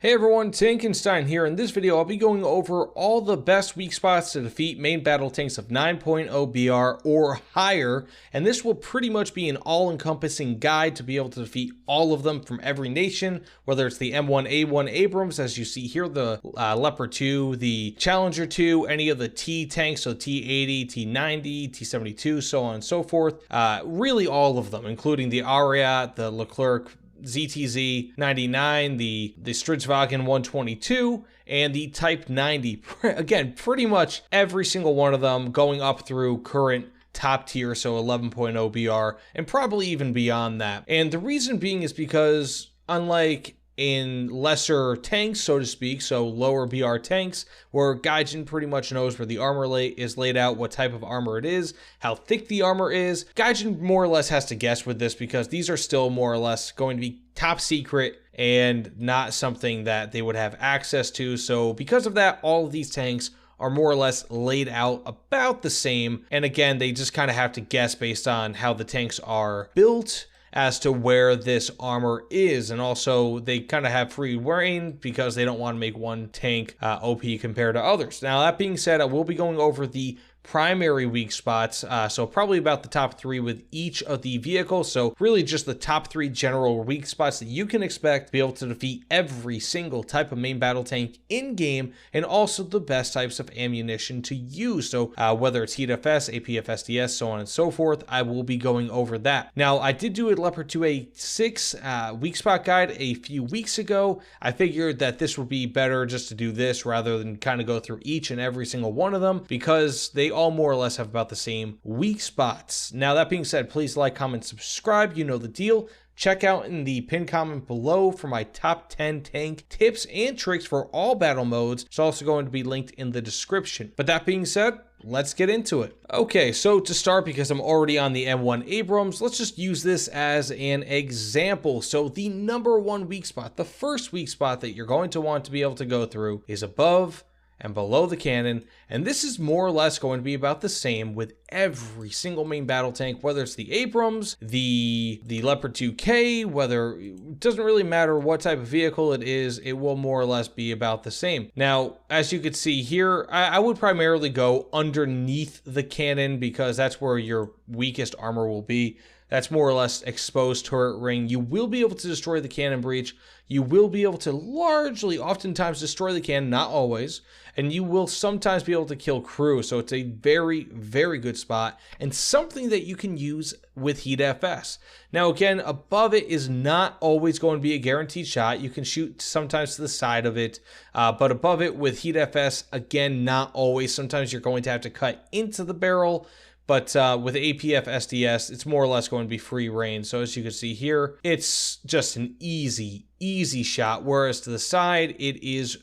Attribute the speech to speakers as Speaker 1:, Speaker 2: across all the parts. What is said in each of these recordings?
Speaker 1: Hey everyone, Tankenstein here. In this video, I'll be going over all the best weak spots to defeat main battle tanks of 9.0 BR or higher, and this will pretty much be an all-encompassing guide to be able to defeat all of them from every nation, whether it's the M1A1 Abrams, as you see here, the Leopard 2, the Challenger 2, any of the T tanks, so T80, T90, T72, so on and so forth. Really all of them, including the Aria, the Leclerc, ZTZ 99, the Stridsvagen 122, and the Type 90. Again, pretty much every single one of them going up through current top tier, so 11.0 BR, and probably even beyond that. And the reason being is because, unlike in lesser tanks, so to speak, so lower BR tanks, where Gaijin pretty much knows where the armor is laid out, what type of armor it is, how thick the armor is. Gaijin more or less has to guess with this because these are still more or less going to be top secret and not something that they would have access to. So because of that, all of these tanks are more or less laid out about the same. And again, they just kind of have to guess based on how the tanks are built as to where this armor is, and also they kind of have free reign because they don't want to make one tank OP compared to others. Now, that being said, I will be going over the primary weak spots, so probably about the top 3 with each of the vehicles. So really just the top 3 general weak spots that you can expect to be able to defeat every single type of main battle tank in game, and also the best types of ammunition to use. So whether it's Heat FS, APF SDS, so on and so forth, I will be going over that. Now, I did do a Leopard 2A6 weak spot guide a few weeks ago. I figured that this would be better just to do this rather than kind of go through each and every single one of them, because they all more or less have about the same weak spots. Now, that being said, please like, comment, subscribe. You know the deal. Check out in the pinned comment below for my top 10 tank tips and tricks for all battle modes. It's also going to be linked in the description. But that being said, let's get into it. Okay, so to start, because I'm already on the M1 Abrams, let's just use this as an example. So the number 1 weak spot, the first weak spot that you're going to want to be able to go through, is above and below the cannon, and this is more or less going to be about the same with every single main battle tank, whether it's the Abrams, the Leopard 2K, whether it doesn't really matter what type of vehicle it is, it will more or less be about the same. Now, as you can see here, I would primarily go underneath the cannon because that's where your weakest armor will be. That's more or less exposed turret ring. You will be able to destroy the cannon breach. You will be able to largely, oftentimes, destroy the cannon, not always. And you will sometimes be able to kill crew. So it's a very, very good spot, and something that you can use with Heat FS. Now, again, above it is not always going to be a guaranteed shot. You can shoot sometimes to the side of it, but above it with Heat FS, again, not always. Sometimes you're going to have to cut into the barrel. But with APF SDS, it's more or less going to be free reign. So as you can see here, it's just an easy shot. Whereas to the side, it is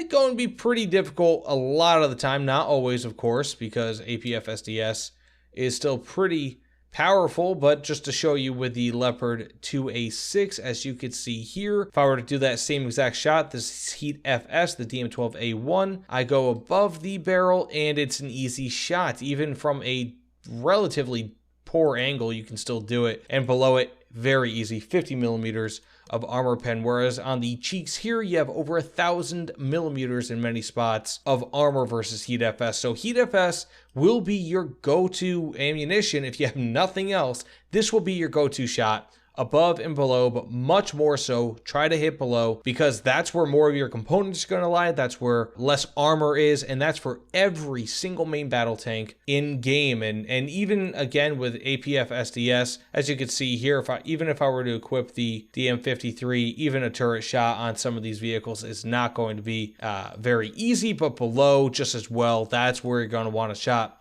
Speaker 1: going to be pretty difficult a lot of the time. Not always, of course, because APF SDS is still pretty powerful. But just to show you with the Leopard 2A6, as you can see here, if I were to do that same exact shot, this is Heat FS, the DM12A1, I go above the barrel and it's an easy shot. Even from a relatively poor angle, you can still do it, and below it, very easy, 50 millimeters of armor pen, whereas on the cheeks here, you have over 1,000 millimeters in many spots of armor versus Heat FS. So Heat FS will be your go-to ammunition if you have nothing else. This will be your go-to shot above and below, but much more so try to hit below, because that's where more of your components are going to lie. That's where less armor is, and that's for every single main battle tank in game. And even again with APF SDS, as you can see here, even if I were to equip the DM53, even a turret shot on some of these vehicles is not going to be very easy, but below just as well, that's where you're going to want to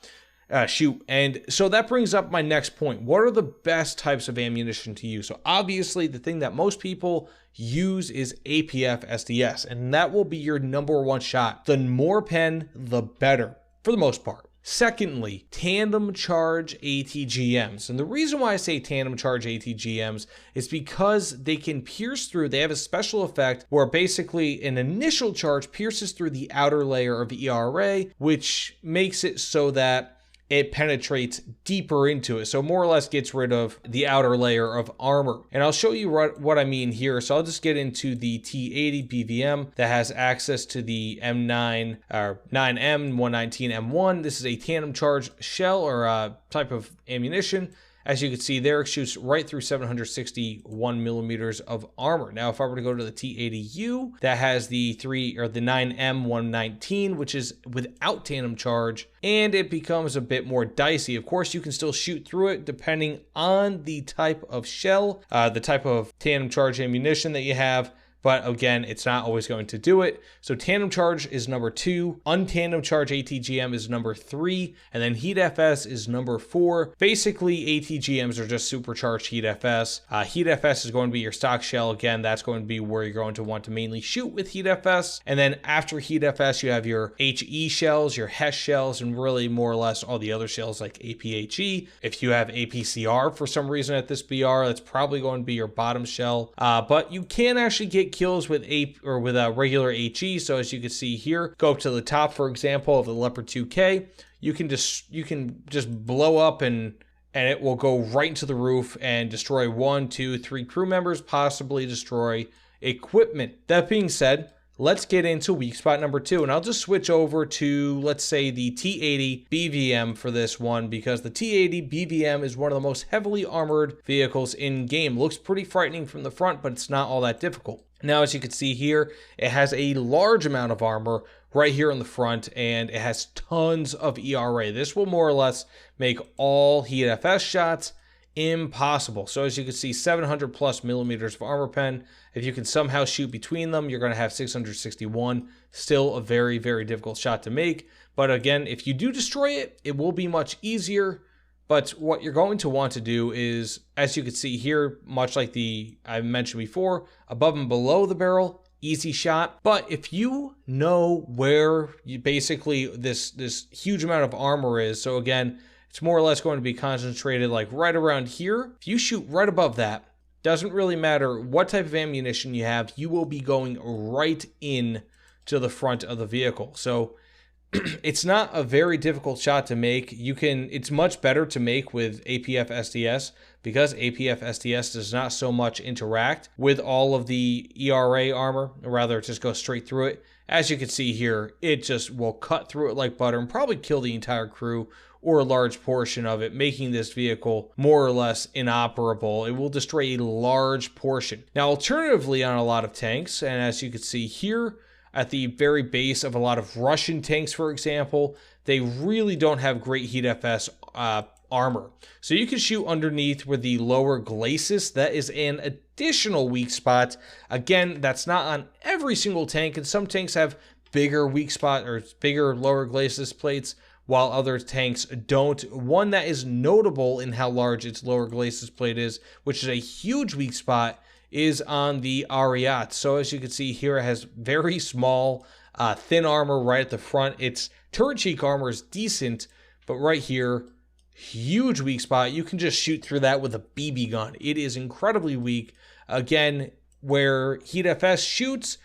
Speaker 1: shoot. And so that brings up my next point. What are the best types of ammunition to use? So obviously the thing that most people use is APF SDS, and that will be your number 1 shot. The more pen, the better, for the most part. Secondly, tandem charge ATGMs. And the reason why I say tandem charge ATGMs is because they can pierce through. They have a special effect where basically an initial charge pierces through the outer layer of ERA, which makes it so that it penetrates deeper into it. So more or less gets rid of the outer layer of armor. And I'll show you what I mean here. So I'll just get into the T80 BVM that has access to the M9 or 9M 119M1. This is a tandem charge shell or type of ammunition. As you can see there, it shoots right through 761 millimeters of armor. Now, if I were to go to the T80U, that has the 9M119, which is without tandem charge, and it becomes a bit more dicey. Of course, you can still shoot through it depending on the type of shell, the type of tandem charge ammunition that you have. But again, it's not always going to do it. So tandem charge is number 2, untandem charge ATGM is number 3, and then heat FS is number 4. Basically, ATGMs are just supercharged heat FS. Heat FS is going to be your stock shell. Again, that's going to be where you're going to want to mainly shoot with heat FS. And then after heat FS, you have your HE shells, your HESH shells, and really more or less all the other shells like APHE. If you have APCR for some reason at this BR, that's probably going to be your bottom shell. But you can actually get kills with a regular HE. So as you can see here, go up to the top, for example, of the Leopard 2K, you can just blow up and it will go right into the roof and destroy 1, 2, 3 crew members, possibly destroy equipment. That being said, let's get into weak spot number 2, and I'll just switch over to, let's say, the T80 BVM for this one, because the T80 BVM is one of the most heavily armored vehicles in game. Looks pretty frightening from the front, but it's not all that difficult. Now, as you can see here, it has a large amount of armor right here in the front, and it has tons of ERA. This will more or less make all heat FS shots impossible. So as you can see, 700 plus millimeters of armor pen. If you can somehow shoot between them, you're going to have 661. Still a very, very difficult shot to make. But again, if you do destroy it, it will be much easier. But what you're going to want to do is, as you can see here, much like I mentioned before, above and below the barrel, easy shot. But if you know where basically this huge amount of armor is, so again, it's more or less going to be concentrated like right around here. If you shoot right above that, doesn't really matter what type of ammunition you have, you will be going right in to the front of the vehicle. So it's not a very difficult shot to make. It's much better to make with APF SDS because APF SDS does not so much interact with all of the ERA armor, or rather it just goes straight through it. As you can see here, it just will cut through it like butter and probably kill the entire crew or a large portion of it, making this vehicle more or less inoperable. It will destroy a large portion. Now, alternatively, on a lot of tanks, and as you can see here, at the very base of a lot of Russian tanks, for example, they really don't have great heat FS armor. So you can shoot underneath with the lower glacis. That is an additional weak spot. Again, that's not on every single tank, and some tanks have bigger weak spot or bigger lower glacis plates, while other tanks don't. One that is notable in how large its lower glacis plate is, which is a huge weak spot, is on the Ariat. So as you can see here, it has very small, thin armor right at the front. Its turret cheek armor is decent, but right here, huge weak spot. You can just shoot through that with a BB gun. It is incredibly weak. Again, where heat FS shoots,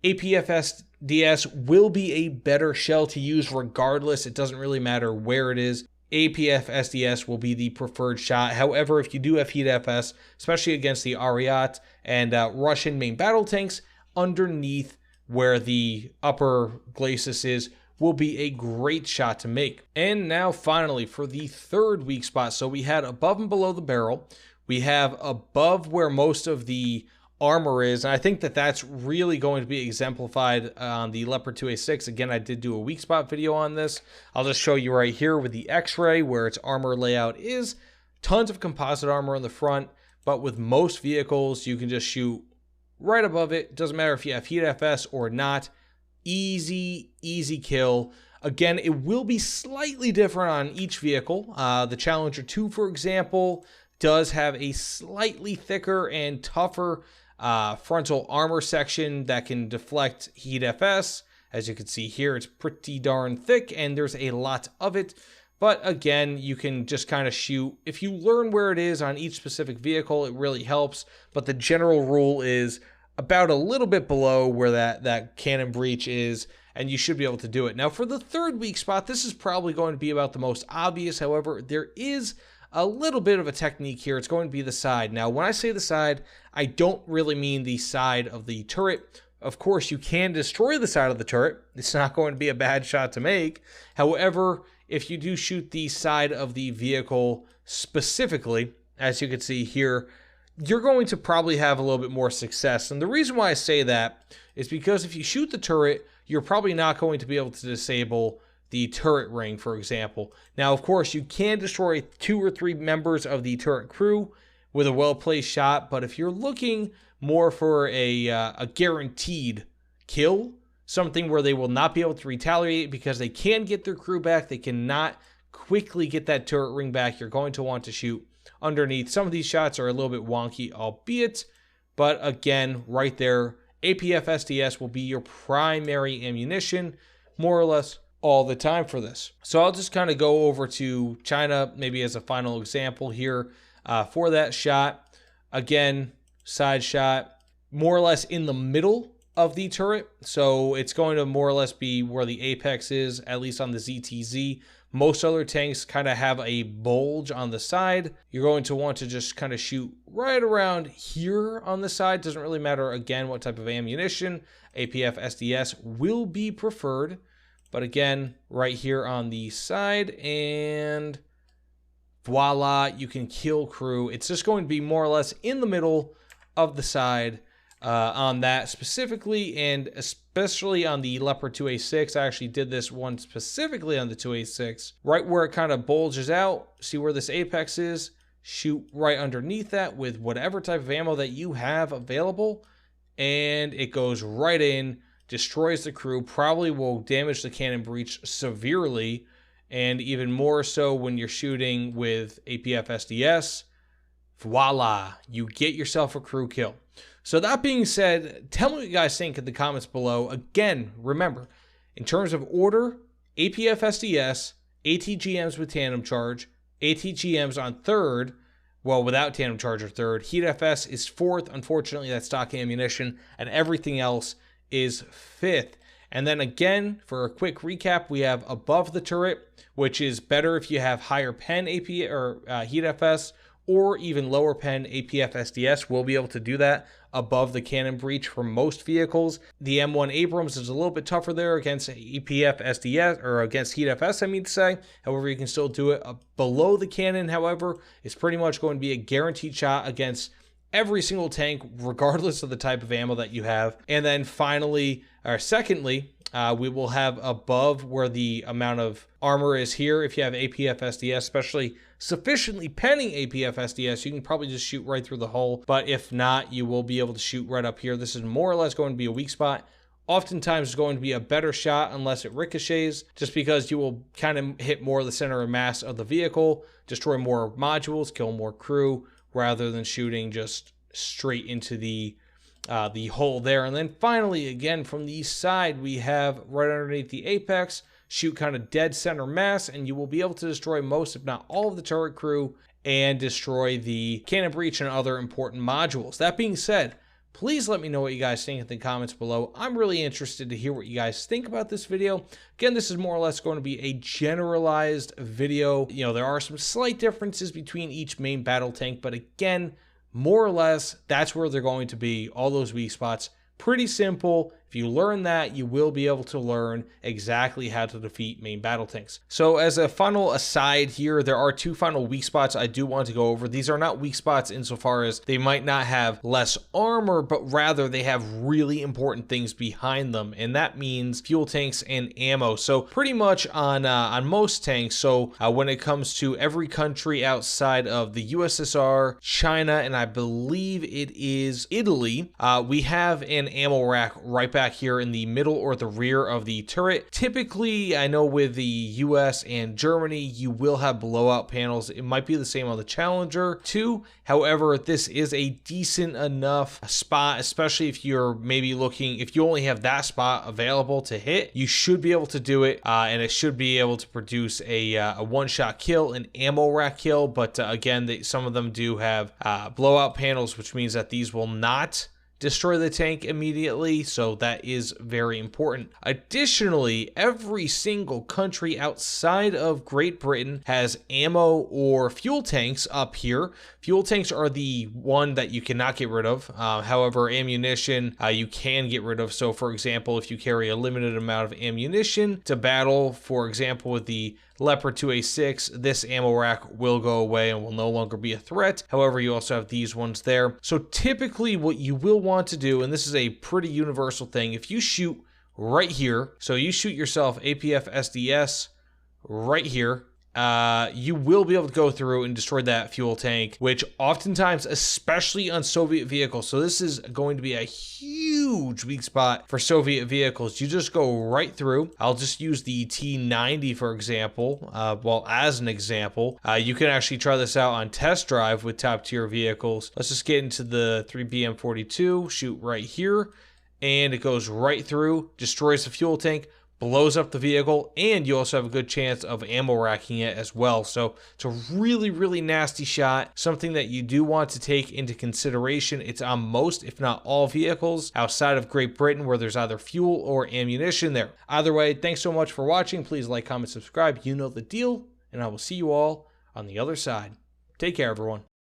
Speaker 1: APF SDS will be a better shell to use regardless. It doesn't really matter where it is. APF SDS will be the preferred shot. However, if you do have heat FS, especially against the Ariat and Russian main battle tanks, underneath where the upper glacis is, will be a great shot to make. And now finally for the third weak spot. So we had above and below the barrel. We have above where most of the armor is, and I think that that's really going to be exemplified on the Leopard 2A6. Again, I did do a weak spot video on this. I'll just show you right here with the X-ray where its armor layout is. Tons of composite armor on the front, but with most vehicles, you can just shoot right above it. Doesn't matter if you have heat FS or not. Easy kill. Again, it will be slightly different on each vehicle. The Challenger 2, for example, does have a slightly thicker and tougher frontal armor section that can deflect heat FS. As you can see here, it's pretty darn thick and there's a lot of it. But again, you can just kind of shoot. If you learn where it is on each specific vehicle, it really helps. But the general rule is about a little bit below where that cannon breech is. and you should be able to do it. Now, for the third weak spot, this is probably going to be about the most obvious. However, there is a little bit of a technique here. It's going to be the side. Now, when I say the side, I don't really mean the side of the turret. Of course, you can destroy the side of the turret. It's not going to be a bad shot to make. However, if you do shoot the side of the vehicle specifically, as you can see here, you're going to probably have a little bit more success. And the reason why I say that is because if you shoot the turret, you're probably not going to be able to disable the turret ring, for example. Now, of course, you can destroy 2 or 3 members of the turret crew with a well-placed shot, but if you're looking more for a guaranteed kill, something where they will not be able to retaliate because they can get their crew back, they cannot quickly get that turret ring back, you're going to want to shoot underneath. Some of these shots are a little bit wonky, albeit, but again, right there, APF SDS will be your primary ammunition, more or less all the time for this. So I'll just kind of go over to China, maybe as a final example here for that shot. Again, side shot, more or less in the middle of the turret. So it's going to more or less be where the apex is, at least on the ZTZ. Most other tanks kind of have a bulge on the side. You're going to want to just kind of shoot right around here on the side. Doesn't really matter, again, what type of ammunition. APF SDS will be preferred. But again, right here on the side, and voila, you can kill crew. It's just going to be more or less in the middle of the side on that specifically, and especially on the Leopard 2A6. I actually did this one specifically on the 2A6, right where it kind of bulges out. See where this apex is? Shoot right underneath that with whatever type of ammo that you have available, and it goes right in, destroys the crew, probably will damage the cannon breech severely, and even more so when you're shooting with APF SDS. Voila, you get yourself a crew kill. So that being said, tell me what you guys think in the comments below. Again, remember, in terms of order, APF SDS, ATGMs with tandem charge, ATGMs on third, well, without tandem charge or third, Heat FS is fourth, unfortunately that's stock ammunition, and everything else is fifth. And then again, for a quick recap, we have above the turret, which is better if you have higher pen AP or Heat FS, or even lower pen APF SDS. Will be able to do that above the cannon breech for most vehicles. The M1 Abrams is a little bit tougher there against APF SDS, or against Heat FS, I mean to say. However, you can still do it below the cannon. However, it's pretty much going to be a guaranteed shot against every single tank, regardless of the type of ammo that you have. And then finally, or secondly, we will have above where the amount of armor is here. If you have APF SDS, especially sufficiently penning APF SDS, you can probably just shoot right through the hull. But if not, you will be able to shoot right up here. This is more or less going to be a weak spot. Oftentimes it's going to be a better shot unless it ricochets, just because you will kind of hit more of the center of mass of the vehicle, destroy more modules, kill more crew, rather than shooting just straight into the hole there. And then finally, again, from the side, we have right underneath the apex, shoot kind of dead center mass, and you will be able to destroy most, if not all, of the turret crew and destroy the cannon breech and other important modules. That being said, please let me know what you guys think in the comments below. I'm really interested to hear what you guys think about this video. Again, this is more or less going to be a generalized video. You know, there are some slight differences between each main battle tank, but again, more or less, that's where they're going to be, all those weak spots. Pretty simple. If you learn that, you will be able to learn exactly how to defeat main battle tanks. So as a final aside here, there are 2 final weak spots I do want to go over. These are not weak spots insofar as they might not have less armor, but rather they have really important things behind them, and that means fuel tanks and ammo. So pretty much on most tanks, so when it comes to every country outside of the USSR, China, and I believe it is Italy, we have an ammo rack right back here in the middle or the rear of the turret. Typically, I know with the US and Germany, you will have blowout panels. It might be the same on the Challenger too. However, this is a decent enough spot, especially if you're maybe looking, if you only have that spot available to hit, you should be able to do it, and it should be able to produce a one-shot kill, an ammo rack kill. But again, some of them do have blowout panels, which means that these will not destroy the tank immediately, so that is very important. Additionally, every single country outside of Great Britain has ammo or fuel tanks up here. Fuel tanks are the one that you cannot get rid of. However, ammunition you can get rid of. So for example, if you carry a limited amount of ammunition to battle, for example with the Leopard 2A6, this ammo rack will go away and will no longer be a threat. However, you also have these ones there. So typically what you will want to do, and this is a pretty universal thing, if you shoot right here, so you shoot yourself APF SDS right here, you will be able to go through and destroy that fuel tank, which oftentimes, especially on Soviet vehicles, so this is going to be a huge weak spot for Soviet vehicles. You just go right through. I'll just use the T90 for example. Well, as an example, you can actually try this out on test drive with top tier vehicles. Let's just get into the 3BM42, shoot right here, and it goes right through, destroys the fuel tank, blows up the vehicle, and you also have a good chance of ammo racking it as well. So it's a really, really nasty shot, something that you do want to take into consideration. It's on most, if not all, vehicles outside of Great Britain where there's either fuel or ammunition there. Either way, thanks so much for watching. Please like, comment, subscribe. You know the deal, and I will see you all on the other side. Take care, everyone.